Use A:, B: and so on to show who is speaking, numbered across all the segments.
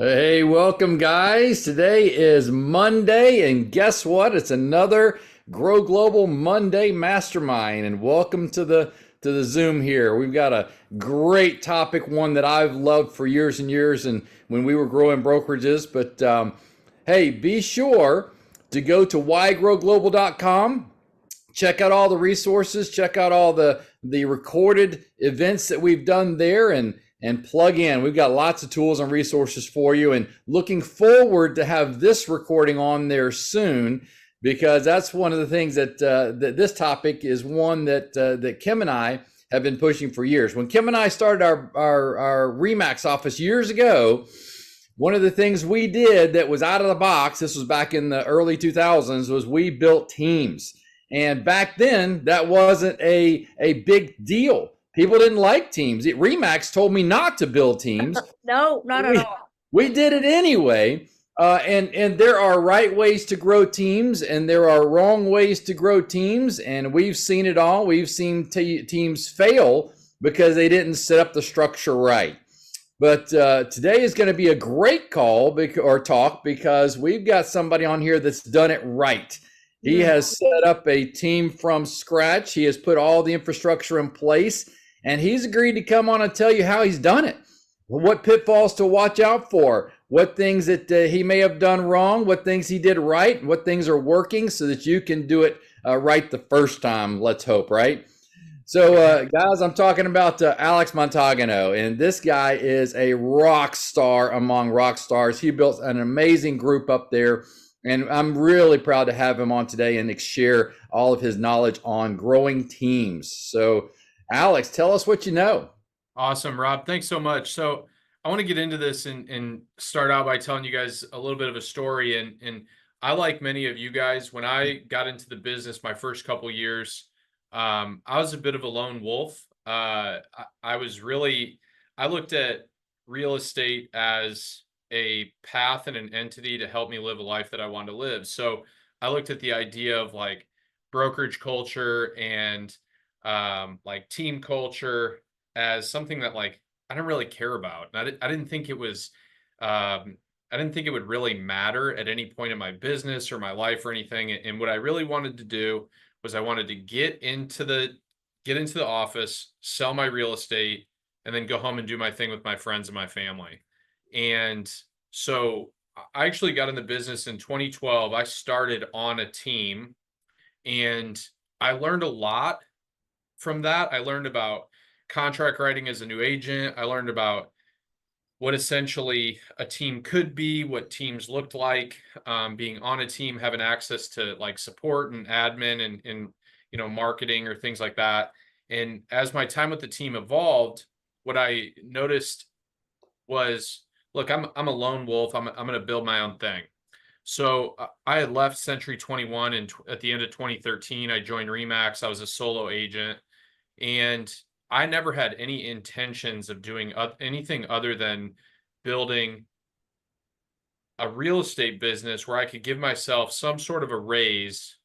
A: Hey, welcome guys. Today is Monday, and guess what? It's another Grow Global Monday Mastermind, and welcome to the Zoom here. We've got a great topic, one that I've loved for years and years, and when we were growing brokerages. But hey, be sure to go to whygrowglobal.com. Check out all the resources, check out all the recorded events that we've done there, and plug in. We've got lots of tools and resources for you, and looking forward to have this recording on there soon, because that's one of the things that this topic is one that Kim and I have been pushing for years. When Kim and I started our Remax office years ago, one of the things we did that was out of the box, this was back in the early 2000s, was we built teams. And back then, that wasn't a big deal. People didn't like teams. Remax told me not to build teams.
B: No, not at
A: We,
B: all.
A: we did it anyway. And there are right ways to grow teams, and there are wrong ways to grow teams. And we've seen it all. We've seen teams fail because they didn't set up the structure right. But today is going to be a great call or talk, because we've got somebody on here that's done it right. He
B: Mm.
A: has set up a team from scratch. He has put all the infrastructure in place, and he's agreed to come on and tell you how he's done it, what pitfalls to watch out for, what things that he may have done wrong, what things he did right, what things are working, so that you can do it right the first time, let's hope, right? So, guys, I'm talking about Alex Montagano, and this guy is a rock star among rock stars. He built an amazing group up there, and I'm really proud to have him on today and share all of his knowledge on growing teams. So, Alex, tell us what you know.
C: Awesome, Rob. Thanks so much. So I want to get into this and start out by telling you guys a little bit of a story. And I, like many of you guys, when I got into the business my first couple years, I was a bit of a lone wolf. I was really, I looked at real estate as a path and an entity to help me live a life that I wanted to live. So I looked at the idea of like brokerage culture and like team culture as something that like I don't really care about. And I didn't think it was I didn't think it would really matter at any point in my business or my life or anything. And what I really wanted to do was I wanted to get into the office, sell my real estate, and then go home and do my thing with my friends and my family. And so I actually got in the business in 2012. I started on a team, and I learned a lot from that. I learned about contract writing as a new agent. I learned about what essentially a team could be, what teams looked like, being on a team, having access to like support and admin and marketing or things like that. And as my time with the team evolved, what I noticed was, look, I'm a lone wolf. I'm going to build my own thing. So I had left Century 21, and at the end of 2013, I joined Remax. I was a solo agent, and I never had any intentions of doing anything other than building a real estate business where I could give myself some sort of a raise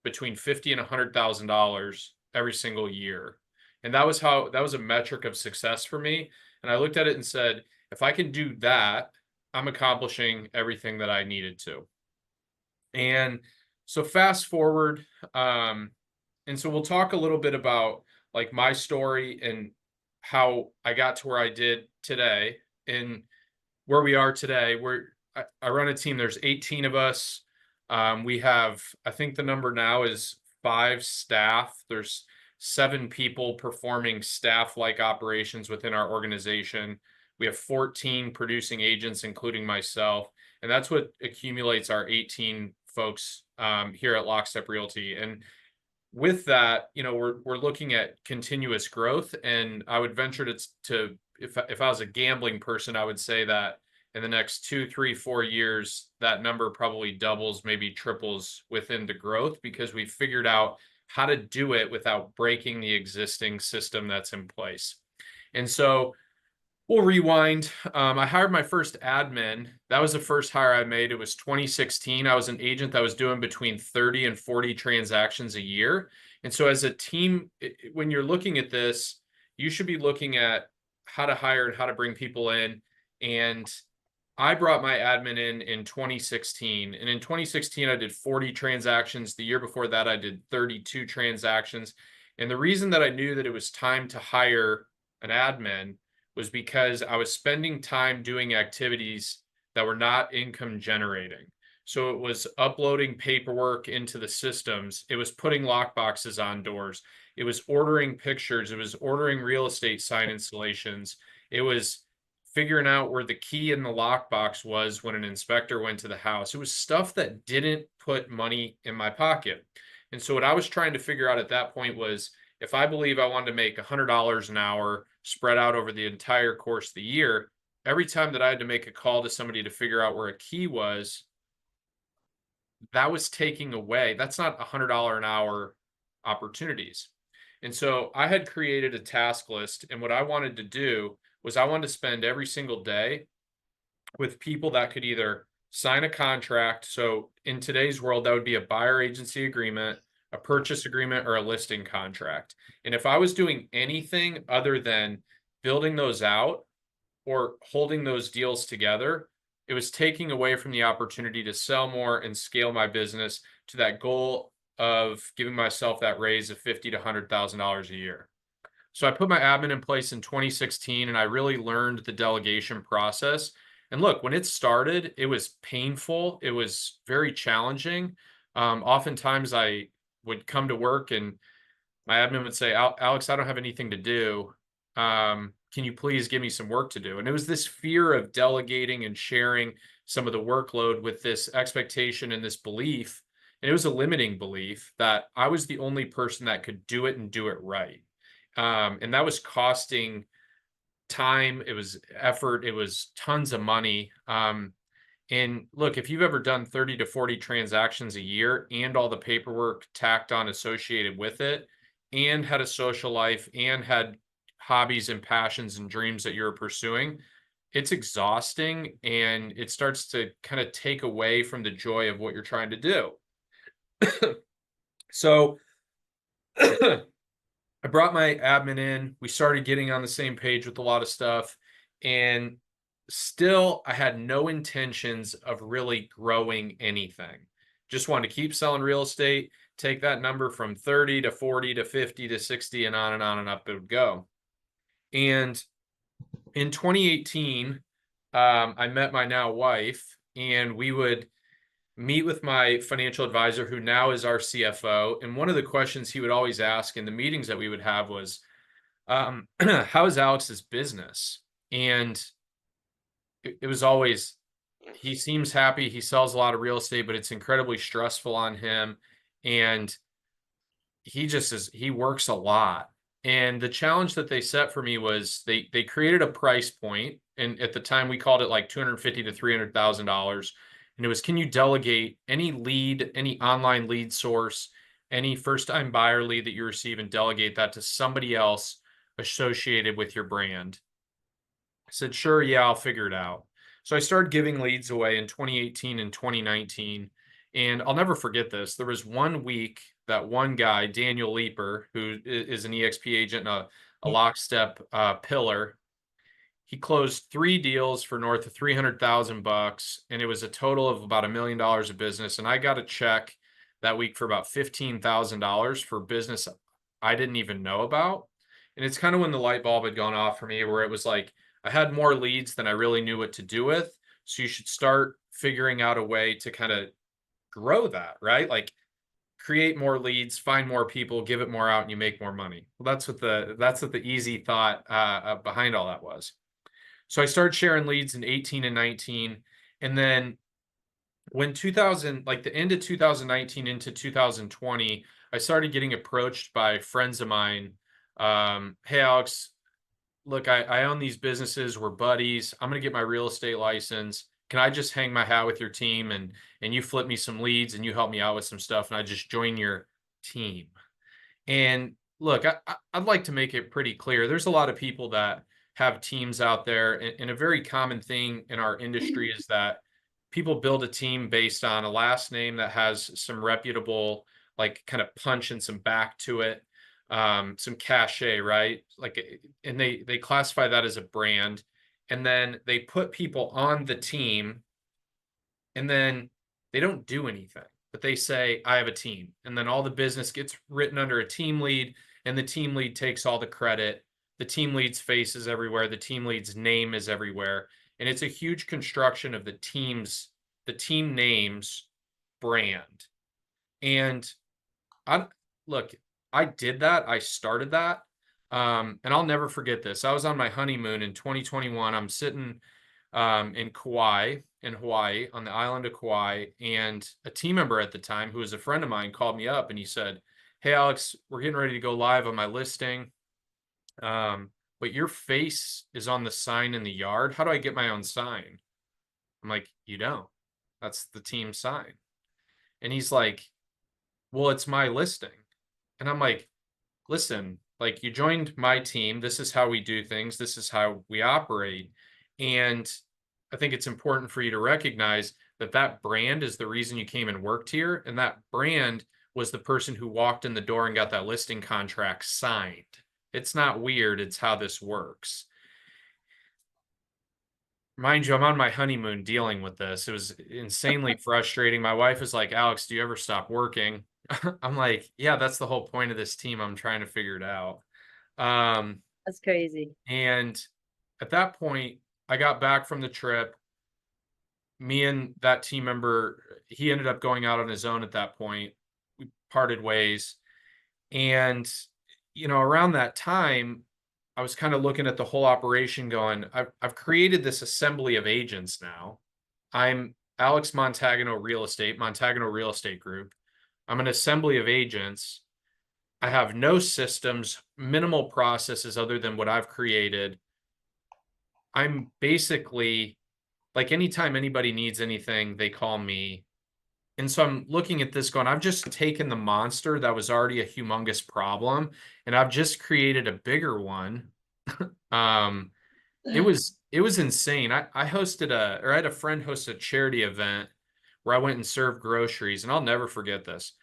C: between $50 and $100,000 every single year. And that was a metric of success for me. And I looked at it and said, if I can do that, I'm accomplishing everything that I needed to. And so fast forward, and so we'll talk a little bit about like my story and how I got to where I did today and where we are today. I run a team. There's 18 of us. We have, I think the number now is 5 staff. There's 7 people performing staff-like operations within our organization. We have 14 producing agents, including myself. And that's what accumulates our 18 folks here at Lockstep Realty. And with that, we're looking at continuous growth. And I would venture to if I was a gambling person, I would say that in the next 2, 3, 4 years, that number probably doubles, maybe triples within the growth, because we've figured out how to do it without breaking the existing system that's in place. And so we'll rewind. I hired my first admin. That was the first hire I made. It was 2016. I was an agent that was doing between 30 and 40 transactions a year. And so as a team, when you're looking at this, you should be looking at how to hire and how to bring people in. And I brought my admin in 2016, and in 2016 I did 40 transactions. The year before that I did 32 transactions. And the reason that I knew that it was time to hire an admin was because I was spending time doing activities that were not income generating. So it was uploading paperwork into the systems, it was putting lock boxes on doors, it was ordering pictures, it was ordering real estate sign installations, it was figuring out where the key in the lockbox was when an inspector went to the house. It was stuff that didn't put money in my pocket. And so what I was trying to figure out at that point was, if I believe I wanted to make $100 an hour spread out over the entire course of the year, every time that I had to make a call to somebody to figure out where a key was, that was taking away, that's not $100 an hour opportunities. And so I had created a task list, and what I wanted to do was I wanted to spend every single day with people that could either sign a contract. So in today's world, that would be a buyer agency agreement, a purchase agreement, or a listing contract. And if I was doing anything other than building those out or holding those deals together, it was taking away from the opportunity to sell more and scale my business to that goal of giving myself that raise of $50,000 to $100,000 a year. So I put my admin in place in 2016, and I really learned the delegation process. And look, when it started, it was painful. It was very challenging. Oftentimes I would come to work and my admin would say, Alex, I don't have anything to do. Can you please give me some work to do? And it was this fear of delegating and sharing some of the workload with this expectation and this belief. And it was a limiting belief that I was the only person that could do it and do it right. And that was costing time, it was effort, it was tons of money. And look, if you've ever done 30 to 40 transactions a year and all the paperwork tacked on associated with it, and had a social life and had hobbies and passions and dreams that you're pursuing, it's exhausting, and it starts to kind of take away from the joy of what you're trying to do. So I brought my admin in. We started getting on the same page with a lot of stuff. And still, I had no intentions of really growing anything. Just wanted to keep selling real estate, take that number from 30 to 40 to 50 to 60, and on and up it would go. And in 2018, I met my now wife, and we would meet with my financial advisor, who now is our CFO. And one of the questions he would always ask in the meetings that we would have was, how is Alex's business? And it was always, he seems happy, he sells a lot of real estate, but it's incredibly stressful on him. And he works a lot. And the challenge that they set for me was they created a price point, and at the time we called it like $250,000 to $300,000. And it was, can you delegate any lead, any online lead source, any first-time buyer lead that you receive, and delegate that to somebody else associated with your brand? I said, sure, yeah, I'll figure it out. So I started giving leads away in 2018 and 2019. And I'll never forget this. There was one week that one guy, Daniel Leeper, who is an EXP agent and a lockstep pillar, he closed 3 deals for north of 300,000 bucks, and it was a total of about $1 million of business. And I got a check that week for about $15,000 for business I didn't even know about. And it's kind of when the light bulb had gone off for me, where it was like, I had more leads than I really knew what to do with. So you should start figuring out a way to kind of grow that, right? Like, create more leads, find more people, give it more out, and you make more money. Well, that's what the easy thought behind all that was. So I started sharing leads in 18 and 19. And then when 2000, like the end of 2019 into 2020, I started getting approached by friends of mine. Hey, Alex, look, I own these businesses. We're buddies. I'm going to get my real estate license. Can I just hang my hat with your team, and you flip me some leads and you help me out with some stuff, and I just join your team? And look, I'd like to make it pretty clear. There's a lot of people that have teams out there, and a very common thing in our industry is that people build a team based on a last name that has some reputable, like, kind of punch and some back to it, some cachet, right? Like, and they classify that as a brand. and then they put people on the team, and then they don't do anything, but they say, I have a team. And then all the business gets written under a team lead, and the team lead takes all the credit. The team lead's face is everywhere. The team lead's name is everywhere. And it's a huge construction of the team name's brand. And I look, I did that. I started that. And I'll never forget this. I was on my honeymoon in 2021. I'm sitting in Kauai, in Hawaii, on the island of Kauai. And a team member at the time, who was a friend of mine, called me up and he said, Hey, Alex, we're getting ready to go live on my listing. But your face is on the sign in the yard. How do I get my own sign? I'm like, you don't. That's the team sign. And he's like, well, it's my listing. And I'm like, listen, like you joined my team. This is how we do things. This is how we operate. And I think it's important for you to recognize that that brand is the reason you came and worked here. And that brand was the person who walked in the door and got that listing contract signed. It's not weird. It's how this works. Mind you, I'm on my honeymoon dealing with this. It was insanely frustrating. My wife was like, Alex, do you ever stop working? I'm like, yeah, that's the whole point of this team. I'm trying to figure it out.
B: That's crazy.
C: And at that point, I got back from the trip. Me and that team member, he ended up going out on his own at that point. We parted ways. And, around that time, I was kind of looking at the whole operation going, I've created this assembly of agents now. I'm Alex Montagano Real Estate, Montagano Real Estate Group. I'm an assembly of agents. I have no systems, minimal processes other than what I've created. I'm basically like anytime anybody needs anything, they call me. And so I'm looking at this going, I've just taken the monster that was already a humongous problem and I've just created a bigger one. It was insane. I had a friend host a charity event where I went and served groceries, and I'll never forget this.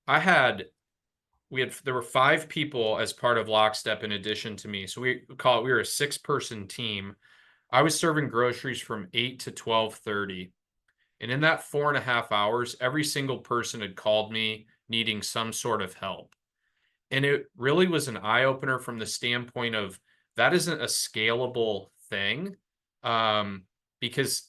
C: There were 5 people as part of Lockstep in addition to me. So we were a 6-person team. I was serving groceries from 8 to 12:30. And in that 4.5 hours, every single person had called me needing some sort of help. And it really was an eye opener from the standpoint of that isn't a scalable thing. Because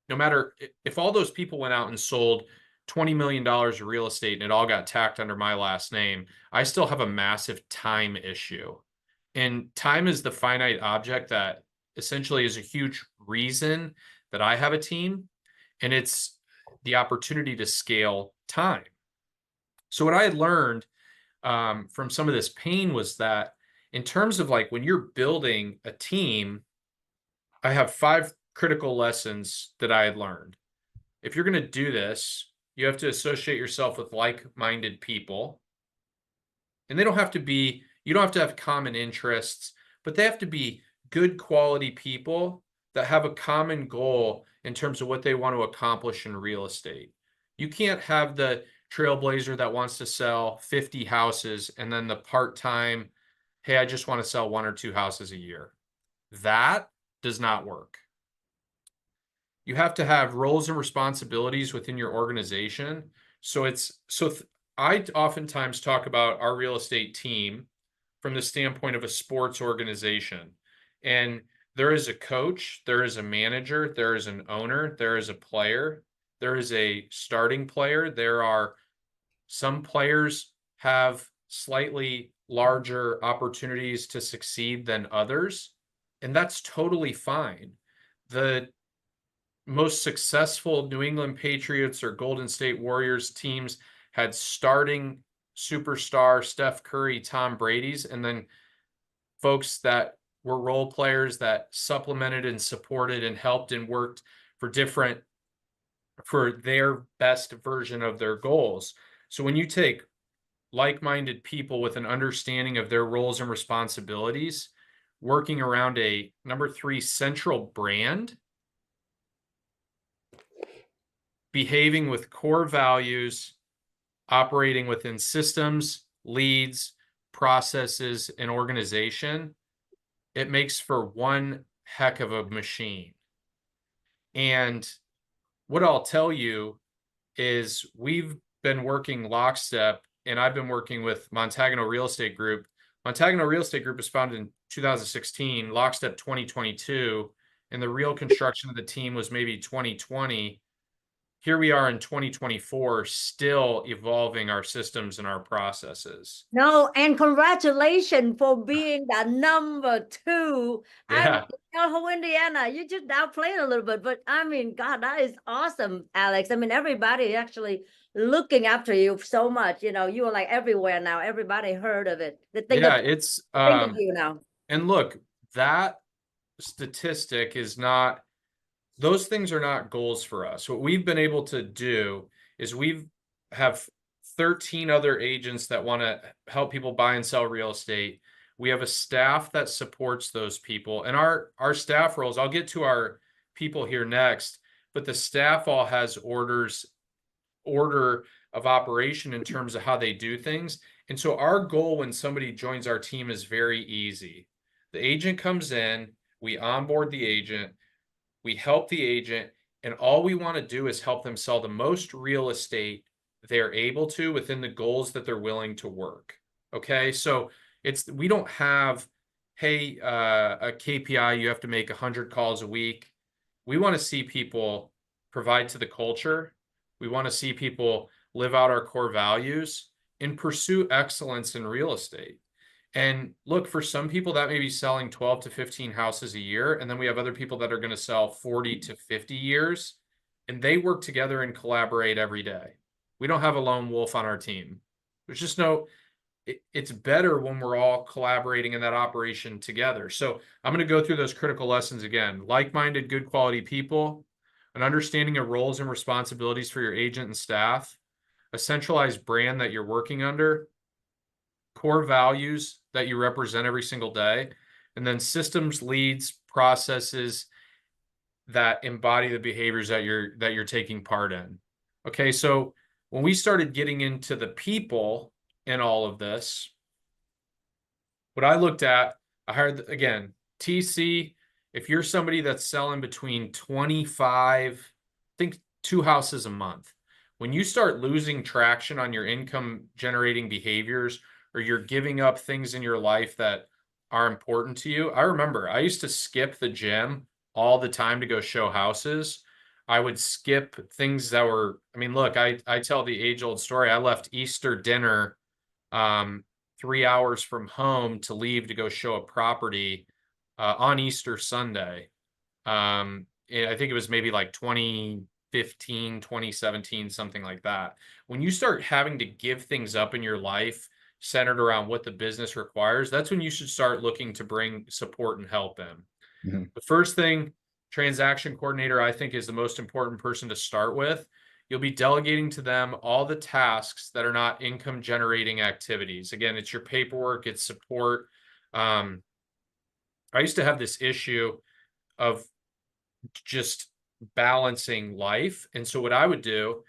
C: no matter if all those people went out and sold $20 million of real estate and it all got tacked under my last name, I still have a massive time issue. And time is the finite object that essentially is a huge reason that I have a team. And it's the opportunity to scale time. So what I had learned from some of this pain was that in terms of like when you're building a team, I have 5 critical lessons that I had learned. If you're going to do this, you have to associate yourself with like-minded people. And you don't have to have common interests, but they have to be good quality people that have a common goal in terms of what they want to accomplish in real estate. You can't have the trailblazer that wants to sell 50 houses and then the part-time, hey, I just want to sell 1 or 2 houses a year. That does not work. You have to have roles and responsibilities within your organization. I oftentimes talk about our real estate team from the standpoint of a sports organization. And there is a coach, there is a manager, there is an owner, there is a player, there is a starting player. There are some players have slightly larger opportunities to succeed than others, and that's totally fine. The most successful New England Patriots or Golden State Warriors teams had starting superstar Steph Curry, Tom Brady's, and then folks that were role players that supplemented and supported and helped and worked for their best version of their goals. So when you take like-minded people with an understanding of their roles and responsibilities, working around a number 3 central brand, behaving with core values, operating within systems, leads, processes, and organization, it makes for one heck of a machine. And what I'll tell you is we've been working lockstep, and I've been working with Montagano Real Estate Group. Montagano Real Estate Group was founded in 2016, lockstep 2022, and the real construction of the team was maybe 2020. Here we are in 2024, still evolving our systems and our processes.
B: No, and congratulations for being the number 2. I mean,
C: Yeah.
B: whole Indiana, you just downplayed a little bit, but I mean, God, that is awesome, Alex. I mean, everybody actually looking after you so much. You know, you are like everywhere now. Everybody heard of it. They think
C: Yeah,
B: of,
C: it's
B: think of you now.
C: and look, that statistic is not, those things are not goals for us. What we've been able to do is we've have 13 other agents that want to help people buy and sell real estate. We have a staff that supports those people, and our staff roles, I'll get to our people here next, but the staff all has order of operation in terms of how they do things. And so our goal when somebody joins our team is very easy. The agent comes in, we onboard the agent, we help the agent, and all we want to do is help them sell the most real estate they're able to within the goals that they're willing to work. Okay, so we don't have, hey, a KPI, you have to make 100 calls a week. We want to see people provide to the culture. We want to see people live out our core values and pursue excellence in real estate. And look, for some people, that may be selling 12 to 15 houses a year. And then we have other people that are going to sell 40 to 50 years. And they work together and collaborate every day. We don't have a lone wolf on our team. There's just it's better when we're all collaborating in that operation together. So I'm going to go through those critical lessons again. Like-minded, good quality people, an understanding of roles and responsibilities for your agent and staff, a centralized brand that you're working under, core values that you represent every single day, and then systems, leads, processes that embody the behaviors that you're taking part in. Okay, so when we started getting into the people in all of this, what I looked at, I hired, again, TC, if you're somebody that's selling between 25, I think 2 houses a month, when you start losing traction on your income generating behaviors, or you're giving up things in your life that are important to you. I remember I used to skip the gym all the time to go show houses. I would skip things that were, I mean, look, I tell the age old story. I left Easter dinner 3 hours from home to leave to go show a property on Easter Sunday. I think it was maybe like 2015, 2017, something like that. When you start having to give things up in your life centered around what the business requires, that's when you should start looking to bring support and help in. Mm-hmm. The first thing, transaction coordinator, I think is the most important person to start with. You'll be delegating to them all the tasks that are not income generating activities. Again, it's your paperwork, it's support. I used to have this issue of just balancing life. And so what I would do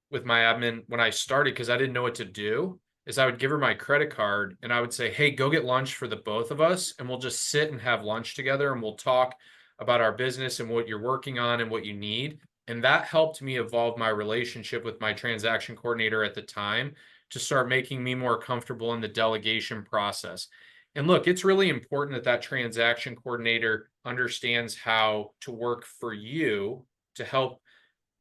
C: with my admin when I started, because I didn't know what to do, is I would give her my credit card and I would say, hey, go get lunch for the both of us. And we'll just sit and have lunch together and we'll talk about our business and what you're working on and what you need. And that helped me evolve my relationship with my transaction coordinator at the time to start making me more comfortable in the delegation process. And look, it's really important that that transaction coordinator understands how to work for you to help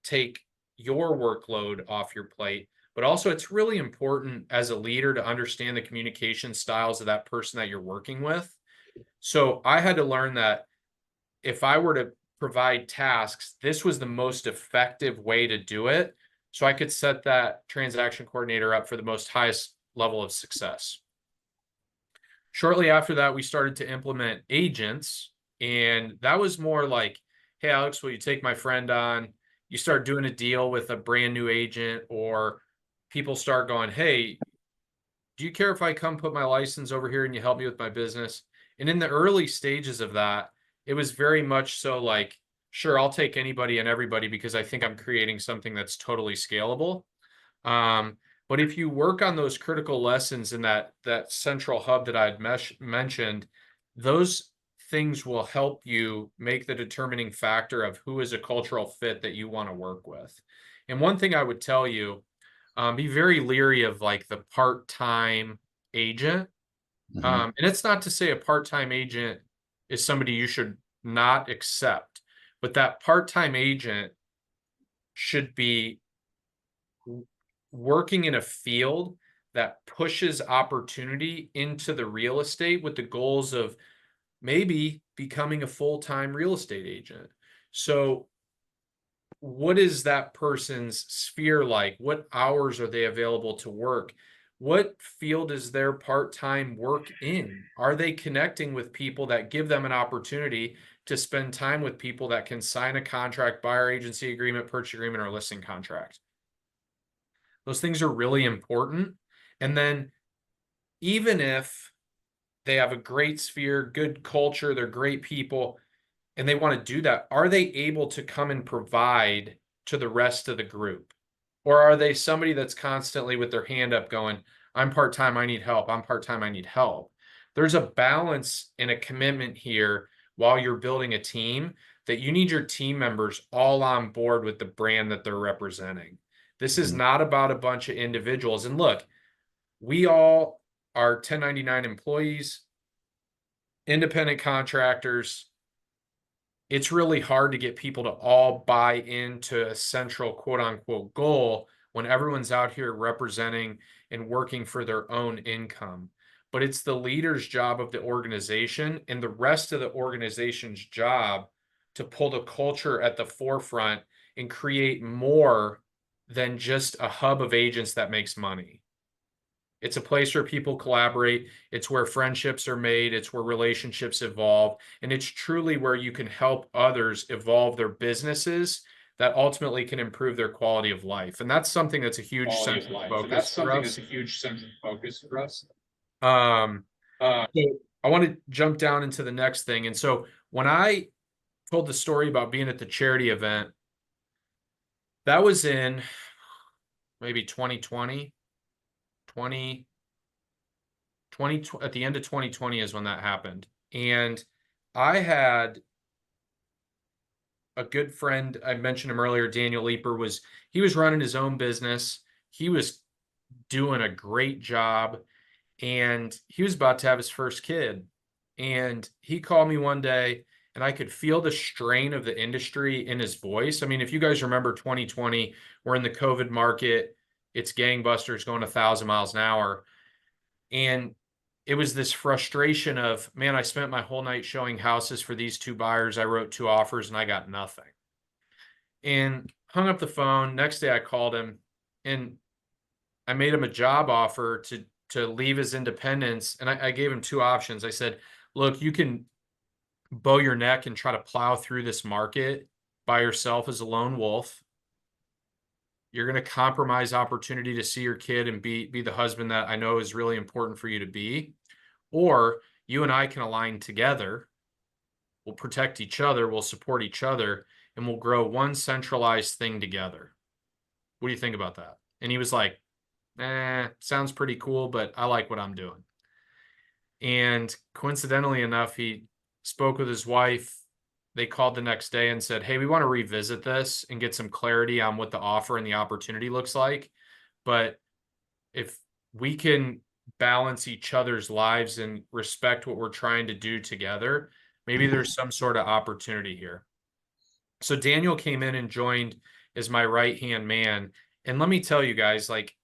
C: take your workload off your plate. But also, it's really important as a leader to understand the communication styles of that person that you're working with. So I had to learn that if I were to provide tasks, this was the most effective way to do it. So I could set that transaction coordinator up for the most highest level of success. Shortly after that, we started to implement agents. And that was more like, hey, Alex, will you take my friend on? You start doing a deal with a brand new agent, or people start going, hey, do you care if I come put my license over here and you help me with my business? And in the early stages of that, it was very much so like, sure, I'll take anybody and everybody because I think I'm creating something that's totally scalable. But if you work on those critical lessons in that central hub that I had mentioned, those things will help you make the determining factor of who is a cultural fit that you want to work with. And one thing I would tell you, be very leery of like the part-time agent.
A: Mhm.
C: And it's not to say a part-time agent is somebody you should not accept, but that part-time agent should be working in a field that pushes opportunity into the real estate with the goals of maybe becoming a full-time real estate agent. So what is that person's sphere like? What hours are they available to work? What field is their part-time work in? Are they connecting with people that give them an opportunity to spend time with people that can sign a contract, buyer agency agreement, purchase agreement, or listing contract? Those things are really important. And then even if they have a great sphere, good culture, they're great people, and they want to do that, are they able to come and provide to the rest of the group? Or are they somebody that's constantly with their hand up going, I'm part-time, I need help, I'm part-time, I need help? There's a balance and a commitment here while you're building a team that you need your team members all on board with the brand that they're representing. This is
A: Mhm.
C: not about a bunch of individuals. And look, we all are 1099 employees, independent contractors. It's really hard to get people to all buy into a central quote unquote goal when everyone's out here representing and working for their own income. But it's the leader's job of the organization and the rest of the organization's job to pull the culture at the forefront and create more than just a hub of agents that makes money. It's a place where people collaborate. It's where friendships are made. It's where relationships evolve. And it's truly where you can help others evolve their businesses that ultimately can improve their quality of life. And that's something that's a huge central focus for us. Um, so I want to jump down into the next thing. And so when I told the story about being at the charity event, that was in maybe 2020, at the end of 2020 is when that happened. And I had a good friend, I mentioned him earlier, Daniel Leeper, he was running his own business. He was doing a great job and he was about to have his first kid. And he called me one day and I could feel the strain of the industry in his voice. I mean, if you guys remember 2020, we're in the COVID market, it's gangbusters going 1,000 miles an hour. And it was this frustration of, man, I spent my whole night showing houses for these two buyers. I wrote 2 offers and I got nothing. And hung up the phone. Next day I called him and I made him a job offer to leave his independence. And I gave him 2 options. I said, look, you can bow your neck and try to plow through this market by yourself as a lone wolf. You're going to compromise opportunity to see your kid and be the husband that I know is really important for you to be. Or you and I can align together. We'll protect each other, we'll support each other, and we'll grow one centralized thing together. What do you think about that? And he was like, sounds pretty cool, but I like what I'm doing. And coincidentally enough, he spoke with his wife. They called the next day and said, hey, we want to revisit this and get some clarity on what the offer and the opportunity looks like. But if we can balance each other's lives and respect what we're trying to do together, maybe there's some sort of opportunity here. So Daniel came in and joined as my right-hand man. And let me tell you guys, like,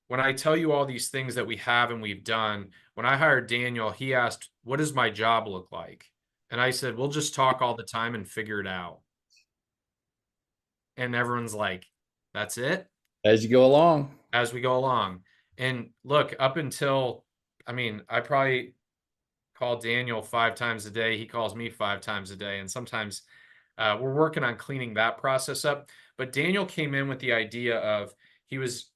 C: when I tell you all these things that we have and we've done, when I hired Daniel, he asked, what does my job look like? And I said, we'll just talk all the time and figure it out. And everyone's like, that's it?
A: As you go along.
C: As we go along. And look, up until, I mean, I probably call Daniel 5 times a day. He calls me 5 times a day. And sometimes we're working on cleaning that process up. But Daniel came in with the idea of he was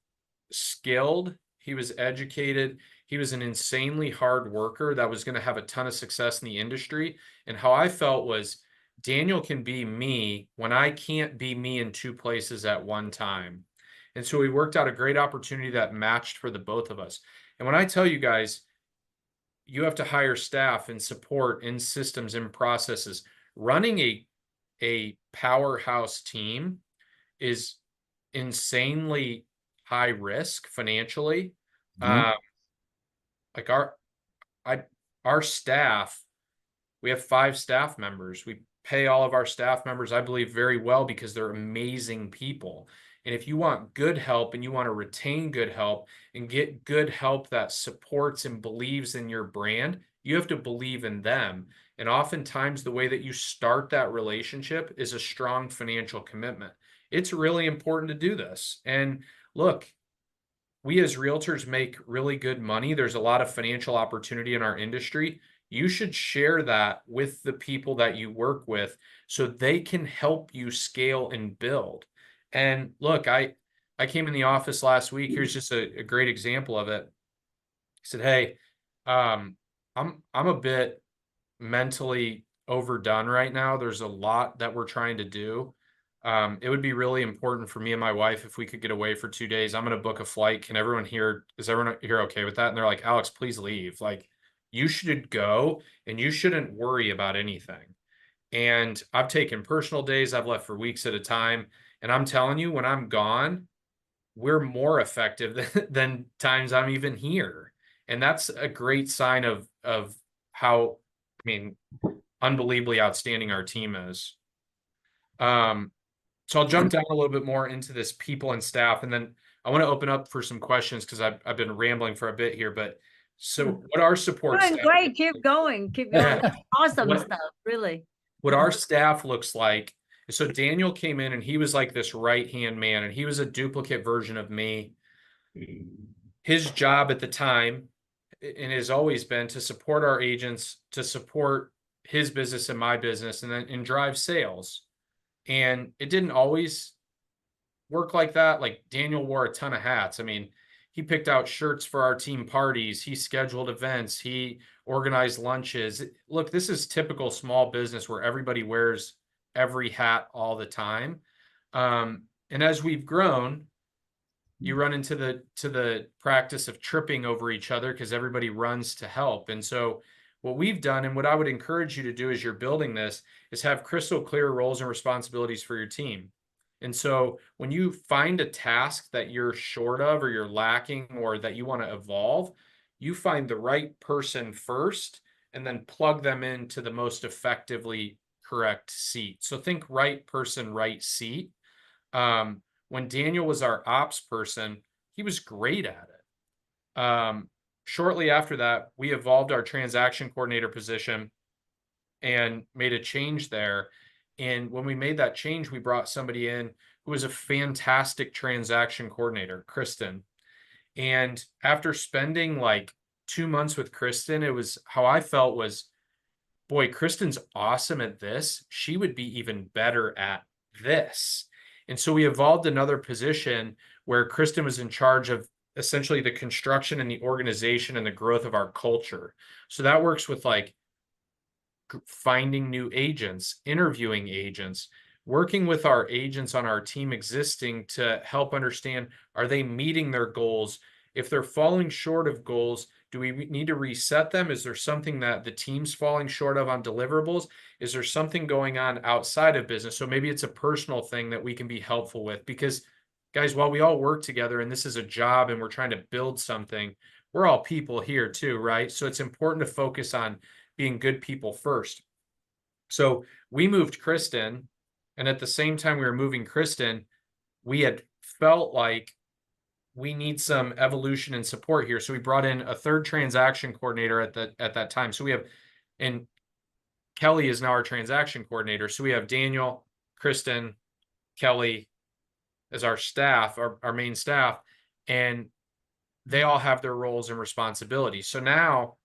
C: skilled, he was educated, he was an insanely hard worker that was going to have a ton of success in the industry. And how I felt was Daniel can be me when I can't be me in 2 places at one time. And so we worked out a great opportunity that matched for the both of us. And when I tell you guys, you have to hire staff and support in systems and processes. Running a powerhouse team is insanely high risk financially.
A: Mhm.
C: Like our staff, we have 5 staff members. We pay all of our staff members, I believe, very well because they're amazing people. And if you want good help and you want to retain good help and get good help that supports and believes in your brand, you have to believe in them. And oftentimes, the way that you start that relationship is a strong financial commitment. It's really important to do this. And look, we as realtors make really good money. There's a lot of financial opportunity in our industry. You should share that with the people that you work with so they can help you scale and build. And look, I came in the office last week. Here's just a great example of it. I said, "Hey, I'm a bit mentally overdone right now. There's a lot that we're trying to do. It would be really important for me and my wife if we could get away for 2 days. I'm going to book a flight. Is everyone here okay with that?" And they're like, "Alex, please leave. Like, you should go and you shouldn't worry about anything." And I've taken personal days. I've left for weeks at a time. And I'm telling you, when I'm gone, we're more effective than times I'm even here. And that's a great sign of how, I mean, unbelievably outstanding our team is. So I'll jump down a little bit more into this people and staff, and then I want to open up for some questions because I've been rambling for a bit here. But so what our support
B: Doing
C: staff,
B: great. Keep going. Keep going. Awesome
C: what,
B: stuff. Really.
C: what our staff looks like. So Daniel came in and he was like this right-hand man, and he was a duplicate version of me. His job at the time, and has always been, to support our agents, to support his business and my business, and drive sales. And it didn't always work like that. Like, Daniel wore a ton of hats. I mean, he picked out shirts for our team parties. He scheduled events. He organized lunches. Look, this is typical small business where everybody wears every hat all the time. And as we've grown, you run into the practice of tripping over each other because everybody runs to help. And so what we've done, and what I would encourage you to do as you're building this, is have crystal clear roles and responsibilities for your team. And so when you find a task that you're short of, or you're lacking, or that you want to evolve, you find the right person first and then plug them into the most effectively correct seat. So think right person, right seat. When Daniel was our ops person, he was great at it. Shortly after that, we evolved our transaction coordinator position and made a change there. And when we made that change, we brought somebody in who was a fantastic transaction coordinator, Kristen. And after spending like 2 months with Kristen, it was how I felt was, boy, Kristen's awesome at this. She would be even better at this. And so we evolved another position where Kristen was in charge of essentially the construction and the organization and the growth of our culture. So that works with like finding new agents, interviewing agents, working with our agents on our team existing to help understand, are they meeting their goals? If they're falling short of goals, do we need to reset them? Is there something that the team's falling short of on deliverables? Is there something going on outside of business? So maybe it's a personal thing that we can be helpful with, because guys, while we all work together and this is a job and we're trying to build something, we're all people here too, right? So it's important to focus on being good people first. So we moved Kristen, and at the same time we were moving Kristen, we had felt like we need some evolution and support here. So we brought in a third transaction coordinator at that time. So we have, and Kelly is now our transaction coordinator. So we have Daniel, Kristen, Kelly as our staff, our main staff, and they all have their roles and responsibilities. So now,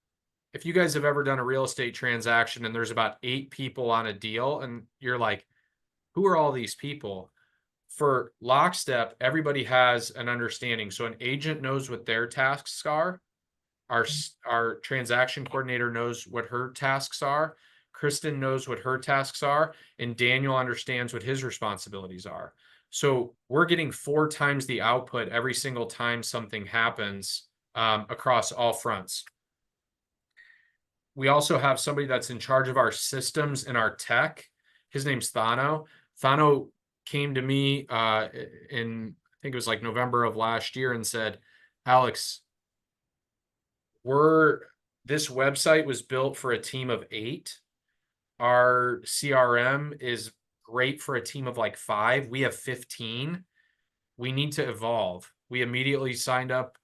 C: if you guys have ever done a real estate transaction and there's about 8 people on a deal and you're like, who are all these people? For lockstep, everybody has an understanding. So an agent knows what their tasks are. Our transaction coordinator knows what her tasks are. Kristen knows what her tasks are, and Daniel understands what his responsibilities are. So we're getting 4 times the output every single time something happens, across all fronts. we also have somebody that's in charge of our systems and our tech. His name's Thano. Thano came to me in, I think it was like November of last year, and said, Alex, this website was built for a team of 8. Our CRM is great for a team of like 5. We have 15. We need to evolve. We immediately signed up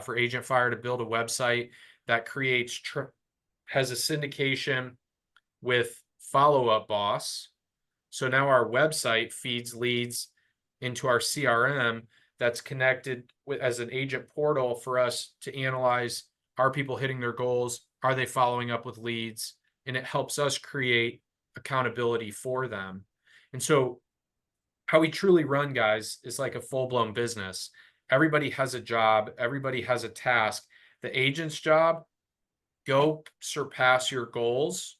C: for Agent Fire to build a website that has a syndication with Follow Up Boss. So now our website feeds leads into our CRM that's connected with as an agent portal for us to analyze, are people hitting their goals? Are they following up with leads? And it helps us create accountability for them. And so how we truly run, guys, is like a full-blown business. Everybody has a job. Everybody has a task. The agent's job, go surpass your goals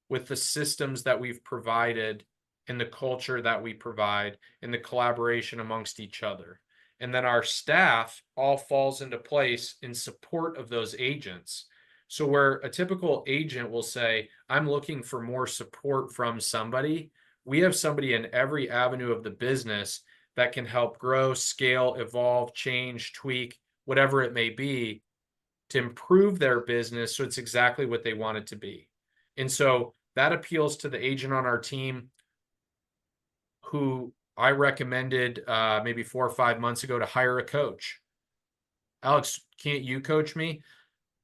C: with the systems that we've provided and the culture that we provide and the collaboration amongst each other. And then our staff all falls into place in support of those agents. So where a typical agent will say, I'm looking for more support from somebody, we have somebody in every avenue of the business that can help grow, scale, evolve, change, tweak, whatever it may be, to improve their business so it's exactly what they want it to be. And so that appeals to the agent on our team who I recommended maybe 4 or 5 months ago to hire a coach. Alex, can't you coach me?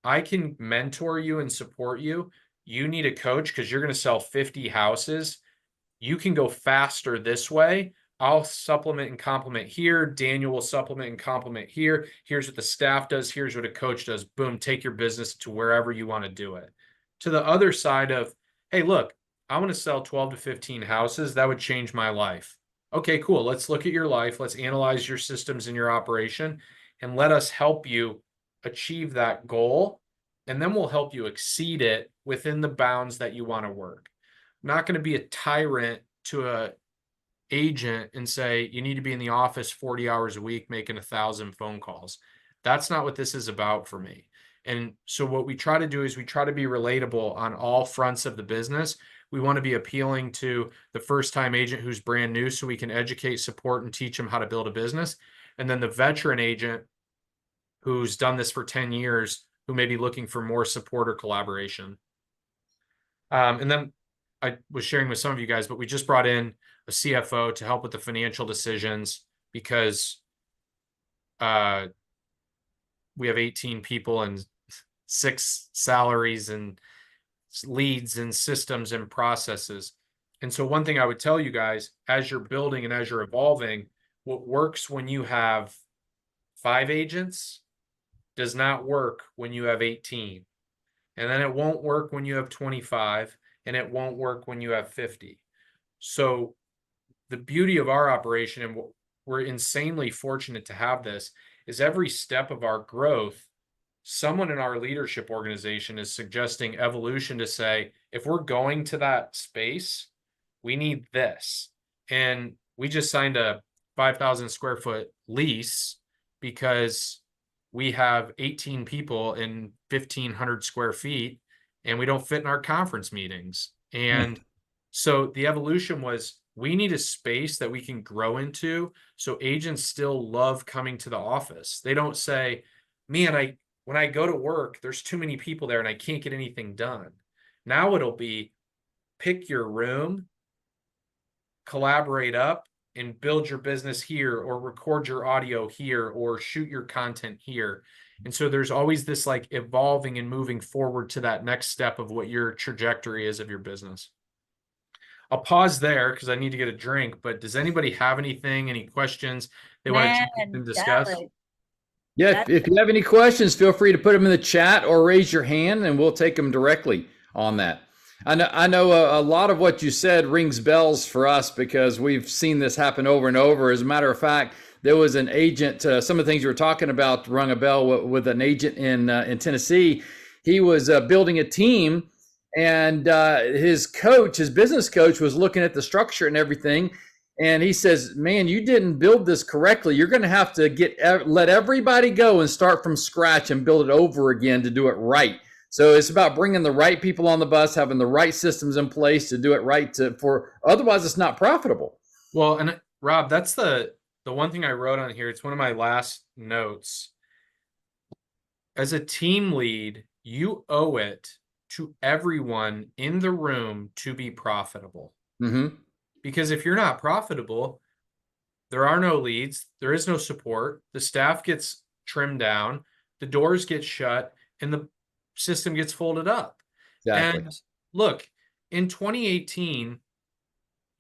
C: I can mentor you and support you. You need a coach because you're going to sell 50 houses. You can go faster this way. I'll supplement and complement here. Daniel will supplement and complement here. Here's what the staff does. Here's what a coach does. Boom, take your business to wherever you want to do it. To the other side of, hey, look, I want to sell 12 to 15 houses. That would change my life. Okay, cool. Let's look at your life. Let's analyze your systems and your operation, and let us help you achieve that goal. And then we'll help you exceed it within the bounds that you want to work. I'm not going to be a tyrant to a agent and say, you need to be in the office 40 hours a week, making 1,000 phone calls. That's not what this is about for me. And so what we try to do is we try to be relatable on all fronts of the business. We want to be appealing to the first-time agent who's brand new so we can educate, support, and teach them how to build a business. And then the veteran agent who's done this for 10 years, who may be looking for more support or collaboration. And then I was sharing with some of you guys, but we just brought in a CFO to help with the financial decisions because we have 18 people and 6 salaries and leads and systems and processes. And so one thing I would tell you guys, as you're building and as you're evolving, what works when you have 5 agents does not work when you have 18. And then it won't work when you have 25, and it won't work when you have 50. So the beauty of our operation, and we're insanely fortunate to have this, is every step of our growth, someone in our leadership organization is suggesting evolution to say, if we're going to that space, we need this. And we just signed a 5,000 square foot lease because we have 18 people in 1,500 square feet and we don't fit in our conference meetings. And so the evolution was, we need a space that we can grow into so agents still love coming to the office. They don't say, man, when I go to work, there's too many people there and I can't get anything done. Now it'll be pick your room, collaborate up, and build your business here, or record your audio here, or shoot your content here. And so there's always this like evolving and moving forward to that next step of what your trajectory is of your business. I'll pause there because I need to get a drink, but does anybody have anything, any questions they want to discuss?
A: Yeah, if you have any questions, feel free to put them in the chat or raise your hand and we'll take them directly on that. I know a lot of what you said rings bells for us because we've seen this happen over and over. As a matter of fact, there was an agent, some of the things you were talking about rung a bell with an agent in Tennessee. He was building a team, and his business coach was looking at the structure and everything. And he says, man, you didn't build this correctly. You're going to have to let everybody go and start from scratch and build it over again to do it right. So it's about bringing the right people on the bus, having the right systems in place to do it right. Otherwise, it's not profitable.
C: Well, and Rob, that's the one thing I wrote on here. It's one of my last notes. As a team lead, you owe it to everyone in the room to be profitable.
A: Mm-hmm.
C: Because if you're not profitable, there are no leads, there is no support, the staff gets trimmed down, the doors get shut, and the system gets folded up.
A: Exactly.
C: And look, in 2018,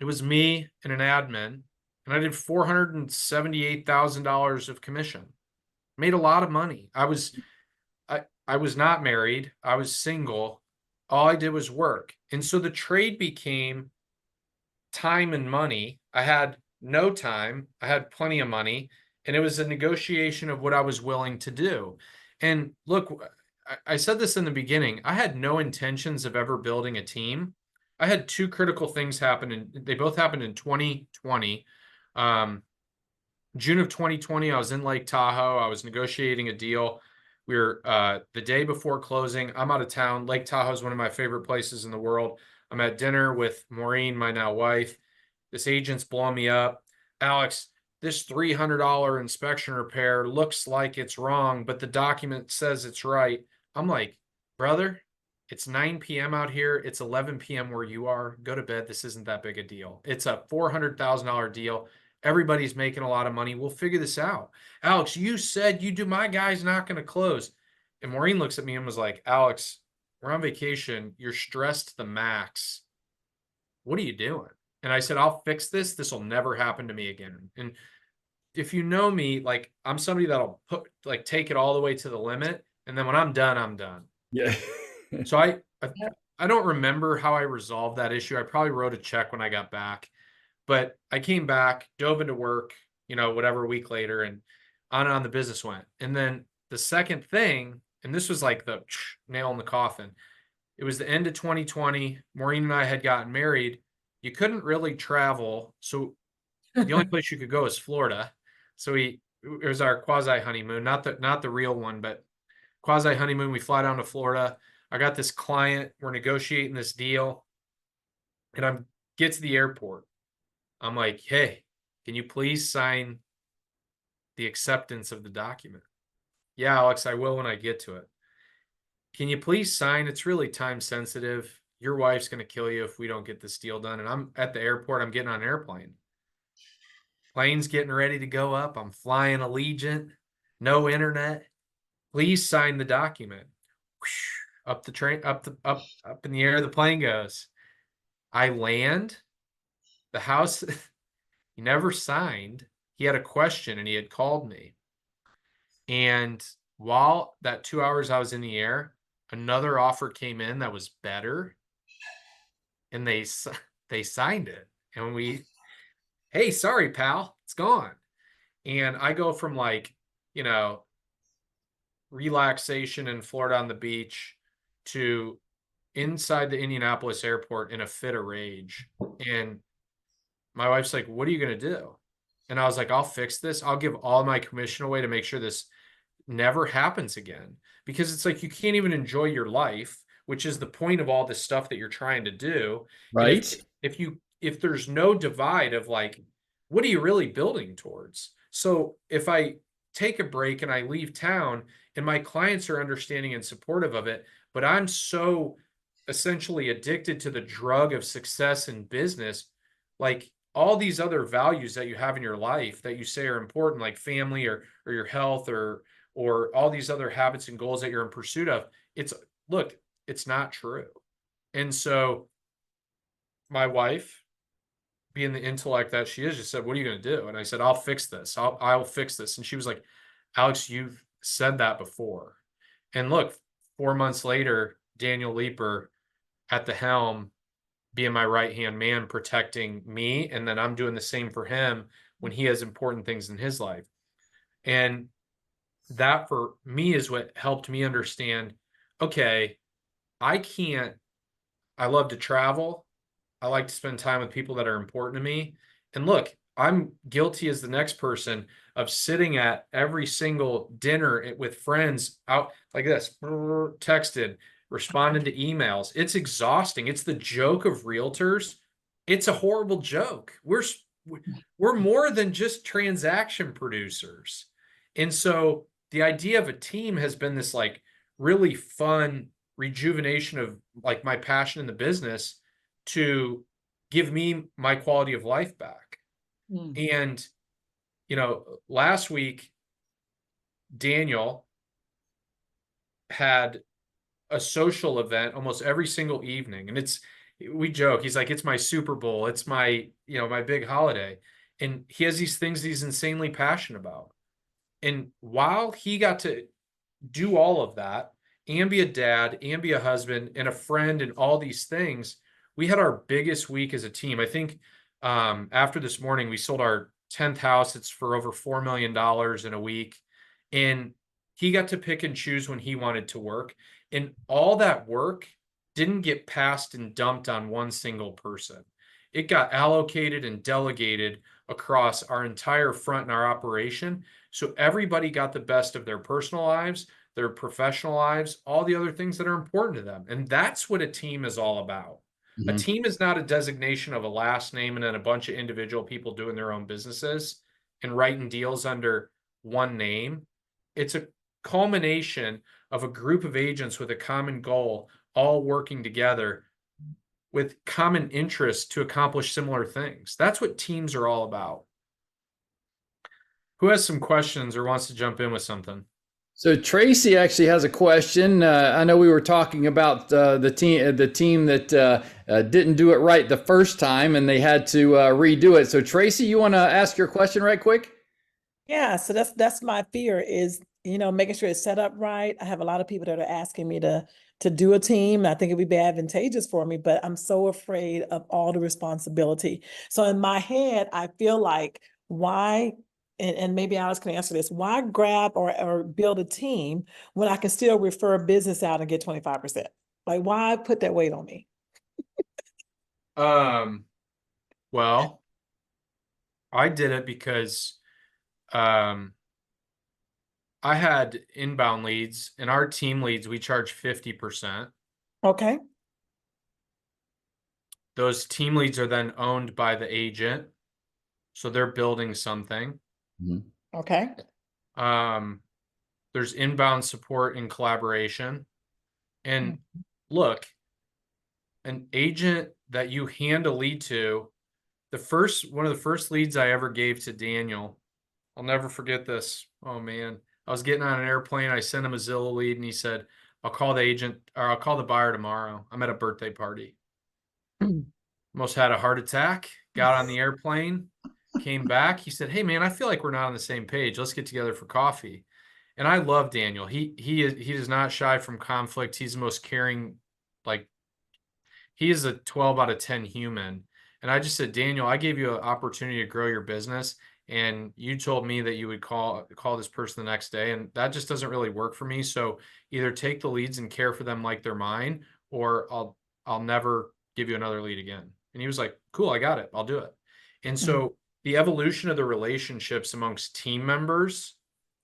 C: it was me and an admin, and I did $478,000 of commission. Made a lot of money. I was not married. I was single. All I did was work. And so the trade became time and money. I had no time. I had plenty of money. And it was a negotiation of what I was willing to do. And look, I said this in the beginning. I had no intentions of ever building a team. I had two critical things happen, and they both happened in 2020. June of 2020, I was in Lake Tahoe. I was negotiating a deal. We were the day before closing. I'm out of town. Lake Tahoe is one of my favorite places in the world. I'm at dinner with Maureen, my now wife. This agent's blowing me up. Alex, this $300 inspection repair looks like it's wrong, but the document says it's right. I'm like, brother, it's 9 p.m. out here. It's 11 p.m. where you are. Go to bed. This isn't that big a deal. It's a $400,000 deal. Everybody's making a lot of money. We'll figure this out. Alex, you said you do. My guy's not going to close. And Maureen looks at me and was like, Alex, we're on vacation. You're stressed to the max. What are you doing? And I said, I'll fix this. This will never happen to me again. And if you know me, like I'm somebody that'll take it all the way to the limit. And then when I'm done, I'm done.
A: Yeah.
C: So I don't remember how I resolved that issue. I probably wrote a check when I got back. But I came back, dove into work, whatever, a week later, and on the business went. And then the second thing, and this was like the nail in the coffin, it was the end of 2020. Maureen and I had gotten married. You couldn't really travel. So the only place you could go is Florida. So it was our quasi honeymoon, not the real one, but quasi honeymoon. We fly down to Florida. I got this client. We're negotiating this deal. And I get to the airport. I'm like, hey, can you please sign the acceptance of the document? Yeah, Alex, I will when I get to it. Can you please sign? It's really time sensitive. Your wife's going to kill you if we don't get this deal done. And I'm at the airport. I'm getting on an airplane. Plane's getting ready to go up. I'm flying Allegiant. No internet. Please sign the document. Up the train, up in the air, the plane goes. I land. The house, he never signed. He had a question and he had called me. And while that 2 hours I was in the air, another offer came in that was better. And they signed it. And hey, sorry, pal, it's gone. And I go from relaxation in Florida on the beach to inside the Indianapolis airport in a fit of rage. And my wife's like, what are you going to do? And I was like, I'll fix this. I'll give all my commission away to make sure this never happens again. Because it's like, you can't even enjoy your life, which is the point of all this stuff that you're trying to do.
A: Right.
C: If there's no divide of what are you really building towards? So if I take a break and I leave town and my clients are understanding and supportive of it, but I'm so essentially addicted to the drug of success in business, all these other values that you have in your life that you say are important, like family or your health or all these other habits and goals that you're in pursuit of, it's not true. And so my wife, being the intellect that she is, just said, what are you going to do? And I said, I'll fix this. I'll fix this. And she was like, Alex, you've said that before. And look, 4 months later, Daniel Leeper at the helm, being my right-hand man, protecting me. And then I'm doing the same for him when he has important things in his life. And that for me is what helped me understand, okay, I love to travel. I like to spend time with people that are important to me. And look, I'm guilty as the next person of sitting at every single dinner with friends out like this, texted, responding to emails. It's exhausting. It's the joke of realtors. It's a horrible joke. We're more than just transaction producers. And so the idea of a team has been this like really fun rejuvenation of like my passion in the business to give me my quality of life back. And, you know, last week, Daniel had a social event almost every single evening. And we joke, he's like, it's my Super Bowl. It's my, you know, my big holiday. And he has these things he's insanely passionate about. And while he got to do all of that and be a dad and be a husband and a friend and all these things, we had our biggest week as a team. I think after this morning, we sold our 10th house. It's for over $4 million in a week. And he got to pick and choose when he wanted to work. And all that work didn't get passed and dumped on one single person. It got allocated and delegated across our entire front and our operation. So everybody got the best of their personal lives, their professional lives, all the other things that are important to them. And that's what a team is all about. A team is not a designation of a last name and then a bunch of individual people doing their own businesses and writing deals under one name. It's a culmination of a group of agents with a common goal, all working together with common interests to accomplish similar things. That's what teams are all about. Who has some questions or wants to jump in with something?
A: So Tracy actually has a question. I know we were talking about the team that didn't do it right the first time, and they had to redo it. So Tracy, you want to ask your question right quick?
D: Yeah, so that's my fear is, you know, making sure it's set up right. I have a lot of people that are asking me to do a team. I think it'd be advantageous for me, but I'm so afraid of all the responsibility. So in my head, I feel like why, and maybe Alex can answer this, why grab or build a team when I can still refer business out and get 25%? Like, why put that weight on me?
C: Well, I did it because I had inbound leads, and our team leads, we charge 50%.
D: Okay.
C: Those team leads are then owned by the agent. So they're building something.
D: Okay.
C: There's inbound support and collaboration. And look, an agent that you hand a lead to, one of the first leads I ever gave to Daniel, I'll never forget this. Oh man. I was getting on an airplane. I sent him a Zillow lead and he said, I'll call the agent or I'll call the buyer tomorrow. I'm at a birthday party. Almost had a heart attack, got on the airplane, came back. He said, hey man, I feel like we're not on the same page. Let's get together for coffee. And I love Daniel. He is not shy from conflict. He's the most caring, like he is a 12 out of 10 human. And I just said, Daniel, I gave you an opportunity to grow your business. And you told me that you would call this person the next day. And that just doesn't really work for me. So either take the leads and care for them like they're mine, or I'll never give you another lead again. And he was like, cool, I got it. I'll do it. And so the evolution of the relationships amongst team members,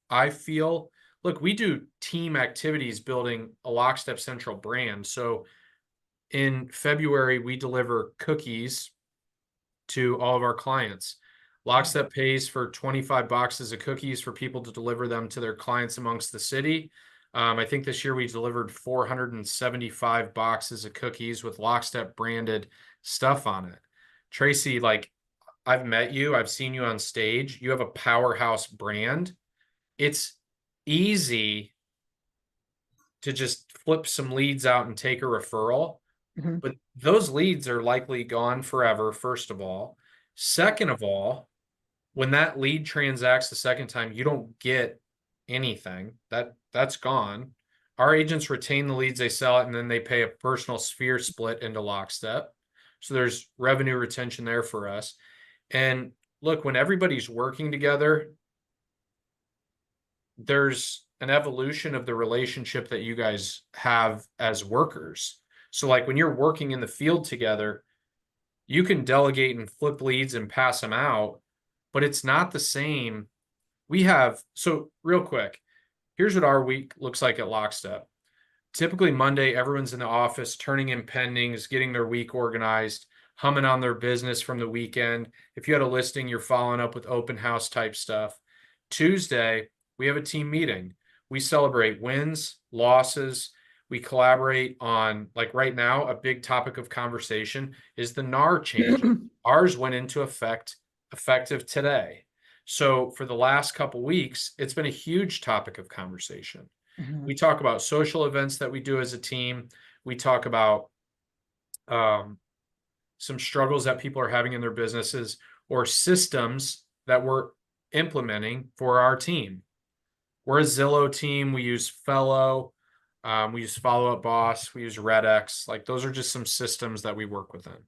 C: I feel, look, we do team activities building a Lockstep Central brand. So in February, we deliver cookies to all of our clients. Lockstep pays for 25 boxes of cookies for people to deliver them to their clients amongst the city. I think this year we delivered 475 boxes of cookies with Lockstep branded stuff on it. Tracy, like I've met you, I've seen you on stage. You have a powerhouse brand. It's easy to just flip some leads out and take a referral. But those leads are likely gone forever, first of all. Second of all, when that lead transacts the second time, you don't get anything. That's gone. Our agents retain the leads, they sell it, and then they pay a personal sphere split into Lockstep. So there's revenue retention there for us. And look, when everybody's working together, there's an evolution of the relationship that you guys have as workers. So like when you're working in the field together, you can delegate and flip leads and pass them out, but it's not the same. So real quick, here's what our week looks like at Lockstep. typically Monday, everyone's in the office, turning in pendings, getting their week organized, humming on their business from the weekend. If you had a listing, you're following up with open house type stuff. Tuesday, we have a team meeting. We celebrate wins, losses. We collaborate on, like right now, a big topic of conversation is the NAR change. Ours went into effective today. So for the last couple weeks, it's been a huge topic of conversation. We talk about social events that we do as a team. We talk about some struggles that people are having in their businesses or systems that we're implementing for our team. We're a Zillow team. We use Fellow. We use Follow Up Boss. We use RedX. Like those are just some systems that we work within.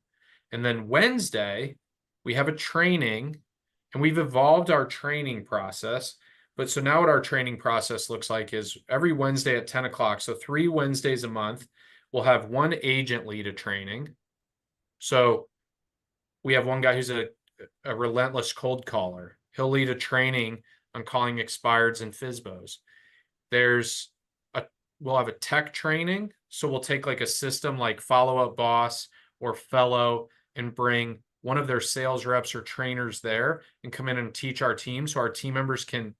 C: And then Wednesday, we have a training, and we've evolved our training process. But so now what our training process looks like is every Wednesday at 10 o'clock. So 3 Wednesdays a month, we'll have one agent lead a training. So we have one guy who's a relentless cold caller. He'll lead a training on calling expireds and FSBOs. We'll have a tech training. So we'll take like a system like Follow Up Boss or Fellow and bring one of their sales reps or trainers there and come in and teach our team so our team members can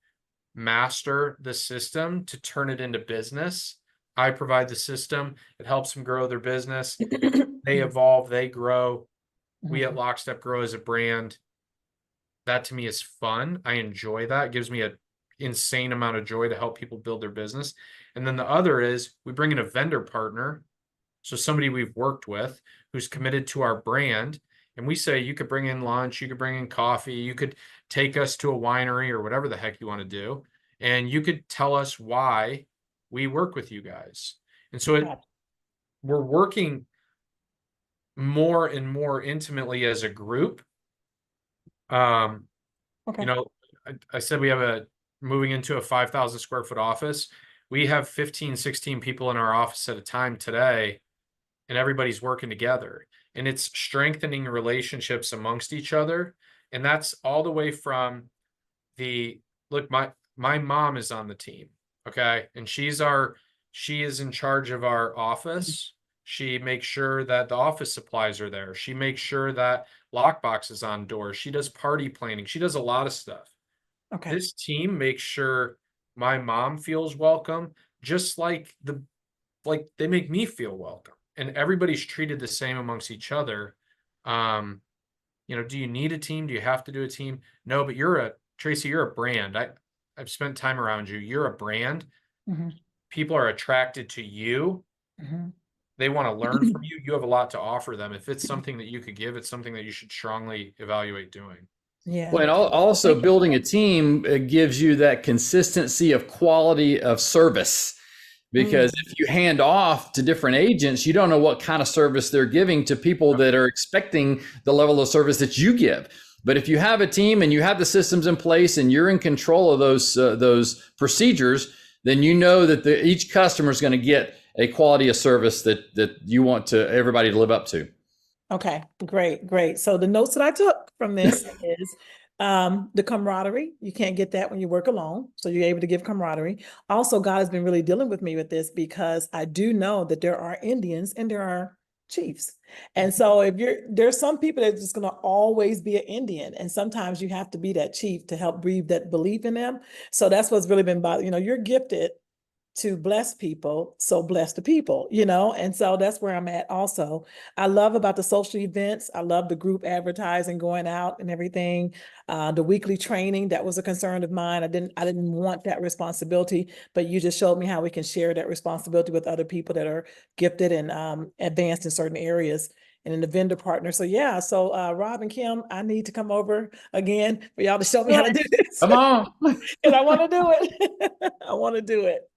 C: master the system to turn it into business. I provide the system. It helps them grow their business. They evolve, they grow. We at Lockstep grow as a brand. That to me is fun. I enjoy that. It gives me an insane amount of joy to help people build their business. And then the other is we bring in a vendor partner. So somebody we've worked with who's committed to our brand. And we say, you could bring in lunch, you could bring in coffee, you could take us to a winery or whatever the heck you want to do. And you could tell us why we work with you guys. And so we're working more and more intimately as a group. You know, I said we have moving into a 5,000 square foot office. We have 15, 16 people in our office at a time today, and everybody's working together. And it's strengthening relationships amongst each other. And that's all the way from look, my mom is on the team. Okay. And she is in charge of our office. She makes sure that the office supplies are there. She makes sure that lockbox is on doors. She does party planning. She does a lot of stuff. Okay. This team makes sure my mom feels welcome, just like they make me feel welcome. And everybody's treated the same amongst each other. You know, do you need a team? Do you have to do a team? No, but Tracy, you're a brand. I've spent time around you. You're a brand. People are attracted to you. They want to learn from you. You have a lot to offer them. If it's something that you could give, it's something that you should strongly evaluate doing.
D: Yeah.
A: Well, and also building a team gives you that consistency of quality of service. Because if you hand off to different agents, you don't know what kind of service they're giving to people that are expecting the level of service that you give. But if you have a team and you have the systems in place and you're in control of those procedures, then you know that each customer is going to get a quality of service that you want everybody to live up to.
D: Okay, great. So the notes that I took from this is the camaraderie. You can't get that when you work alone. So you're able to give camaraderie. Also, God has been really dealing with me with this because I do know that there are Indians and there are chiefs. And so there's some people that are just going to always be an Indian. And sometimes you have to be that chief to help breathe that belief in them. So that's what's really been bothering, you're gifted to bless people, so bless the people, and so that's where I'm at also. I love about the social events. I love the group advertising going out and everything. The weekly training, that was a concern of mine. I didn't want that responsibility, but you just showed me how we can share that responsibility with other people that are gifted and advanced in certain areas. And in the vendor partner. So yeah, Rob and Kim, I need to come over again for y'all to show me how to do this.
A: Come on.
D: And I want to do it. I want to do it.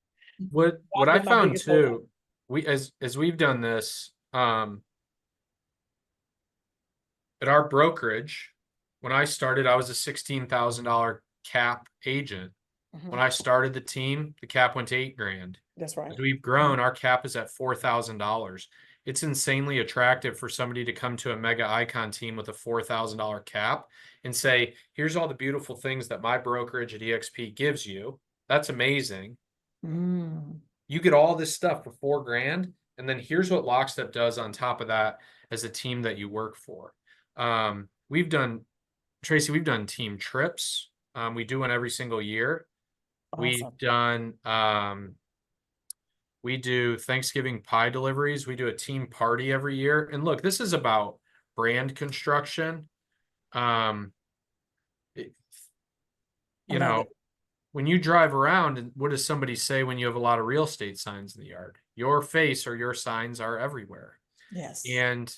C: What I found too, as we've done this, at our brokerage, when I started, I was a $16,000 cap agent. When I started the team, the cap went to $8,000.
D: That's right.
C: As we've grown, our cap is at $4,000. It's insanely attractive for somebody to come to a mega icon team with a $4,000 cap and say, here's all the beautiful things that my brokerage at EXP gives you. That's amazing. You you get all this stuff for $4,000. And then here's what Lockstep does on top of that as a team that you work for. We've done, Tracy, we've done team trips. We do one every single year. We've
D: Awesome.
C: done, we do Thanksgiving pie deliveries. We do a team party every year. And look, this is about brand construction. You
D: love
C: know,
D: it.
C: when you drive around, and what does somebody say when you have a lot of real estate signs in the yard? Your face or your signs are everywhere.
D: Yes.
C: And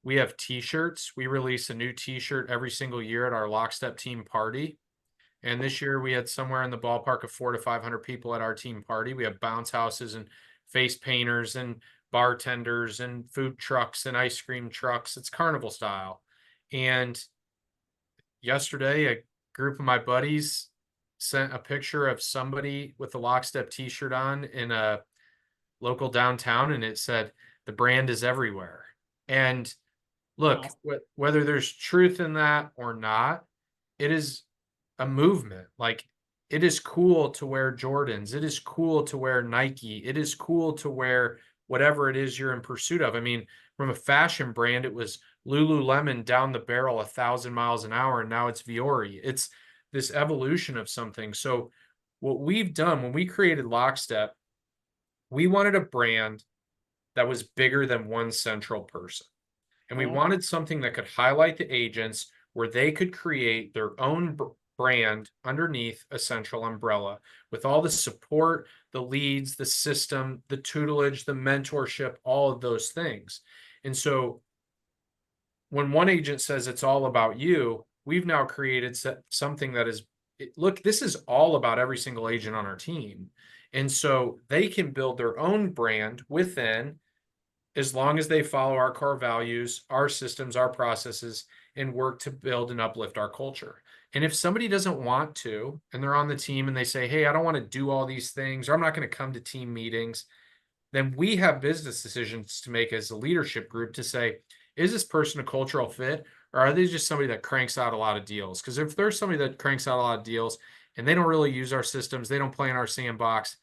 C: we have t-shirts. We release a new t-shirt every single year at our Lockstep team party. And this year we had somewhere in the ballpark of 400 to 500 people at our team party. We have bounce houses and face painters and bartenders and food trucks and ice cream trucks. It's carnival style. And yesterday, a group of my buddies sent a picture of somebody with a Lockstep t-shirt on in a local downtown, and it said, "The brand is everywhere." And look,
D: Awesome.
C: whether there's truth in that or not, it is a movement. Like, it is cool to wear Jordans. It is cool to wear Nike. It is cool to wear whatever it is you're in pursuit of. I mean, from a fashion brand, it was Lululemon down the barrel 1,000 miles an hour, and now it's Viore. It's this evolution of something. So what we've done when we created Lockstep, we wanted a brand that was bigger than one central person. And we wanted something that could highlight the agents where they could create their own brand underneath a central umbrella with all the support, the leads, the system, the tutelage, the mentorship, all of those things. And so when one agent says it's all about you, we've now created something that is, look, this is all about every single agent on our team. And so they can build their own brand within, as long as they follow our core values, our systems, our processes, and work to build and uplift our culture. And if somebody doesn't want to, and they're on the team and they say, "Hey, I don't want to do all these things, or I'm not going to come to team meetings," then we have business decisions to make as a leadership group to say, is this person a cultural fit, or are they just somebody that cranks out a lot of deals? Because if there's somebody that cranks out a lot of deals and they don't really use our systems, they don't play in our sandbox,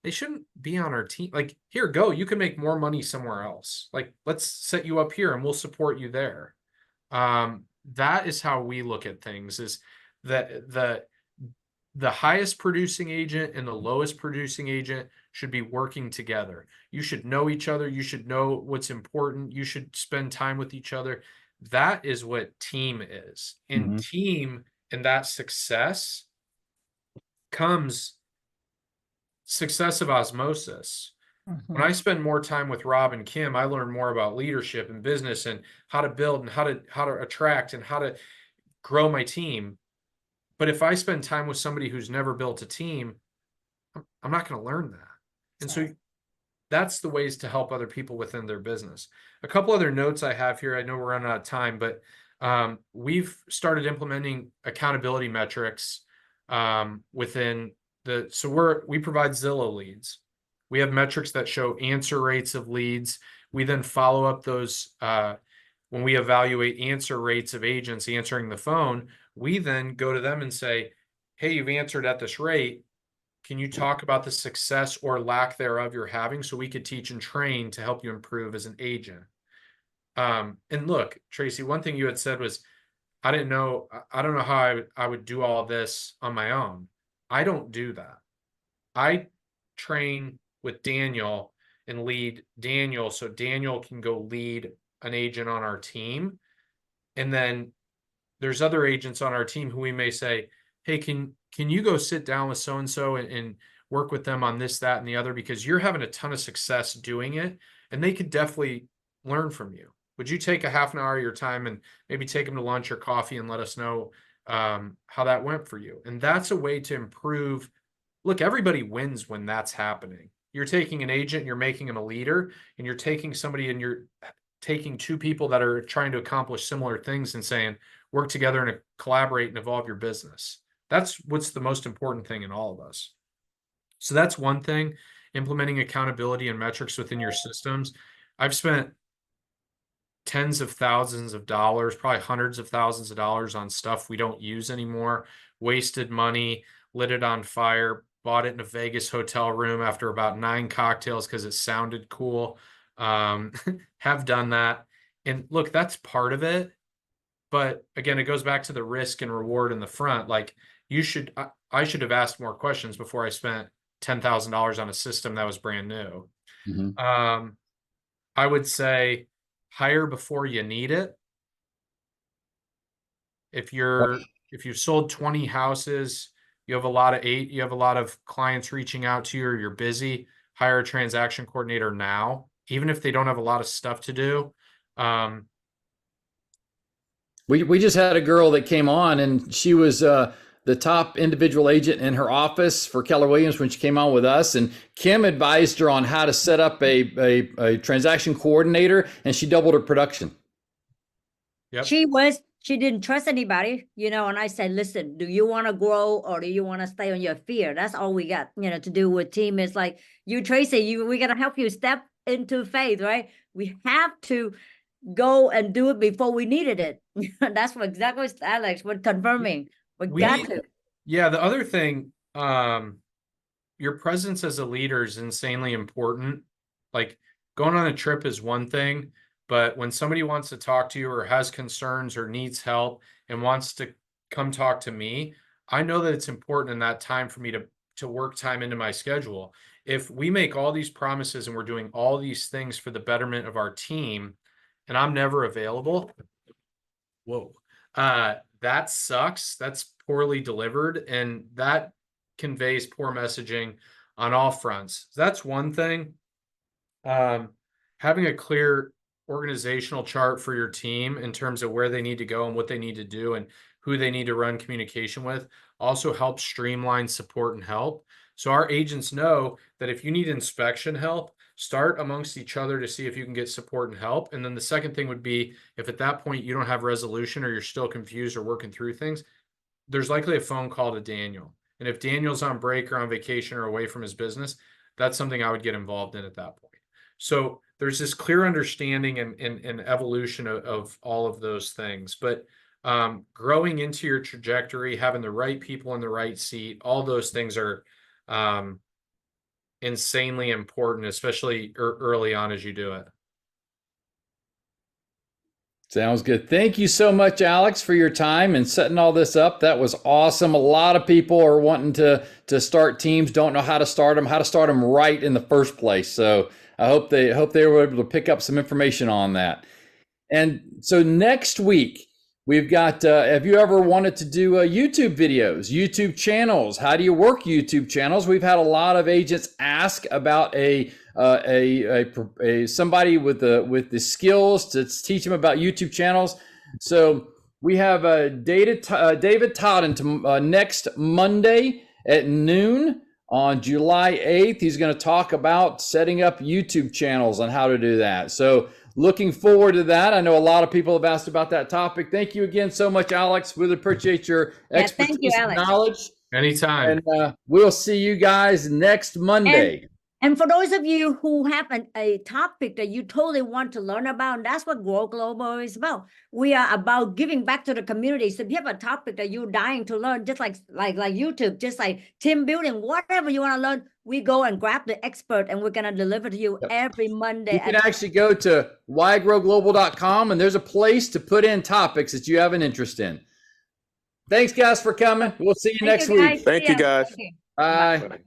C: they shouldn't be on our team. Like, here, go, you can make more money somewhere else. Like, let's set you up here and we'll support you there. That is how we look at things, is that the highest producing agent and the lowest producing agent should be working together. You should know each other. You should know what's important. You should spend time with each other. That is what team is. And team and that success comes success of osmosis. When I spend more time with Rob and Kim, I learn more about leadership and business and how to build and how to attract and how to grow my team. But if I spend time with somebody who's never built a team, I'm not going to learn that. And so that's the ways to help other people within their business. A couple other notes I have here. I know we're running out of time, but we've started implementing accountability metrics within we provide Zillow leads. We have metrics that show answer rates of leads. We then follow up those when we evaluate answer rates of agents answering the phone. We then go to them and say, "Hey, you've answered at this rate. Can you talk about the success or lack thereof you're having, so we could teach and train to help you improve as an agent?" And look, Tracy, one thing you had said was, I don't know how I would do all this on my own. I don't do that. I train with Daniel and lead Daniel so Daniel can go lead an agent on our team. And then there's other agents on our team who we may say, "Hey, can you go sit down with so-and-so and work with them on this, that, and the other, because you're having a ton of success doing it, and they could definitely learn from you. Would you take a half an hour of your time and maybe take them to lunch or coffee and let us know how that went for you?" And that's a way to improve. Look, everybody wins when that's happening. You're taking an agent, you're making him a leader, and you're taking somebody and you're taking two people that are trying to accomplish similar things and saying, work together and collaborate and evolve your business. That's what's the most important thing in all of us. So that's one thing, implementing accountability and metrics within your systems. I've spent tens of thousands of dollars, probably hundreds of thousands of dollars on stuff we don't use anymore, wasted money, lit it on fire, bought it in a Vegas hotel room after about 9 cocktails because it sounded cool. Have done that. And look, that's part of it. But again, it goes back to the risk and reward in the front. Like I should have asked more questions before I spent $10,000 on a system that was brand new.
A: Mm-hmm.
C: I would say hire before you need it. If you've sold 20 houses, you have a lot of clients reaching out to you, or you're busy, hire a transaction coordinator now, even if they don't have a lot of stuff to do.
A: We just had a girl that came on, and she was the top individual agent in her office for Keller Williams when she came on with us. And Kim advised her on how to set up a transaction coordinator, and she doubled her production.
C: Yep.
B: She didn't trust anybody, and I said, listen, do you want to grow or do you want to stay on your fear? That's all we got, to do with team. Is like, you, Tracy, we're going to help you step into faith, right? We have to go and do it before we needed it. That's what exactly what Alex was confirming. We got to.
C: Yeah. The other thing, your presence as a leader is insanely important. Like, going on a trip is one thing, but when somebody wants to talk to you or has concerns or needs help and wants to come talk to me, I know that it's important in that time for me to work time into my schedule. If we make all these promises and we're doing all these things for the betterment of our team, and I'm never available, that sucks. That's poorly delivered, and that conveys poor messaging on all fronts. That's one thing. Having a clear organizational chart for your team in terms of where they need to go and what they need to do and who they need to run communication with also helps streamline support and help. So our agents know that if you need inspection help, start amongst each other to see if you can get support and help. And then the second thing would be, if at that point you don't have resolution or you're still confused or working through things, there's likely a phone call to Daniel. And if Daniel's on break or on vacation or away from his business, that's something I would get involved in at that point. So there's this clear understanding and evolution of all of those things. But growing into your trajectory, having the right people in the right seat, all those things are insanely important, especially early on as you do it.
A: Sounds good. Thank you so much, Alex, for your time and setting all this up. That was awesome. A lot of people are wanting to start teams, don't know how to start them right in the first place. So I hope they were able to pick up some information on that. And so next week, we've got, have you ever wanted to do YouTube videos, YouTube channels? How do you work YouTube channels? We've had a lot of agents ask about somebody with the skills to teach them about YouTube channels. So we have David Totten next Monday at noon on July 8th. He's going to talk about setting up YouTube channels and how to do that. So looking forward to that. I know a lot of people have asked about that topic. Thank you again so much, Alex. Really appreciate your expertise and knowledge.
C: Anytime.
A: And we'll see you guys next Monday.
B: And for those of you who have a topic that you totally want to learn about, that's what Grow Global is about. We are about giving back to the community. So if you have a topic that you're dying to learn, just like YouTube, just like team building, whatever you want to learn, we go and grab the expert and we're going to deliver to you every Monday.
A: You can actually go to whygrowglobal.com and there's a place to put in topics that you have an interest in. Thanks, guys, for coming. We'll see you next week.
E: Thank you, guys.
A: Bye.